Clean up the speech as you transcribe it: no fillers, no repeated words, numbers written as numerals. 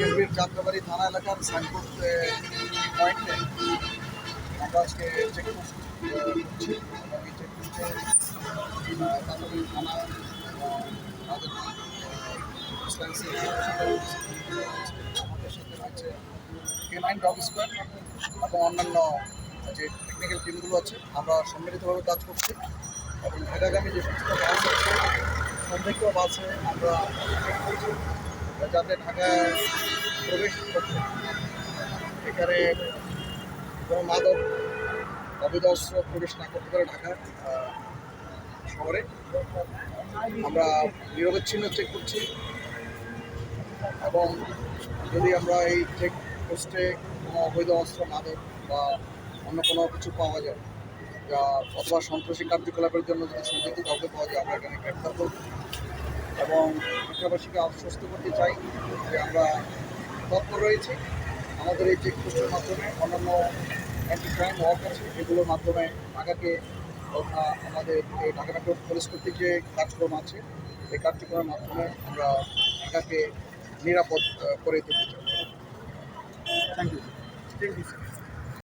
বিএনপির যাত্রাবাড়ি থানা এলাকার সাইনবোর্ড পয়েন্টে আমরা আজকে চেকপোস্ট করছি এবং এই চেকপোস্টে যাত্রাবাড়ি থানা তাদের আমাদের সাথে রয়েছে K9 ডগ স্কোয়াড এবং অন্যান্য যে টেকনিক্যাল টিমগুলো আছে। আমরা সম্মিলিতভাবে কাজ করছি এবং ঢাকাগামী যে সমস্ত বাস আছে সন্দেহ বাসে আমরা চেক করছি যাতে ঢাকায় প্রবেশ করতে এখানে কোনো মাদক অবৈধ অস্ত্র প্রবেশ না করতে পারে ঢাকা শহরে। আমরা নিরবচ্ছিন্ন চেক করছি এবং যদি আমরা এই চেক পোস্টে কোনো অবৈধ অস্ত্র মাদক বা অন্য কোনো কিছু পাওয়া যায় যা অথবা সন্ত্রাসী কার্যকলাপের জন্য যদি সংযুক্ত কাউকে পাওয়া যায় আমরা এখানে গ্রেপ্তার করব এবং ঢাকাবাসীকে আশ্বস্ত করতে চাই যে আমরা তৎপর রয়েছি। আমাদের এই চেকপোস্টের মাধ্যমে অন্যান্য অ্যান্টি ক্রাইম ওয়ার্ক আছে এগুলোর মাধ্যমে ঢাকাকে তথা আমাদের এই ঢাকা মেট্রো পুলিশ কর্তৃক যে কার্যক্রম আছে এই কার্যক্রমের মাধ্যমে আমরা ঢাকাকে নিরাপদ করে তুলতে চাই। Thank you.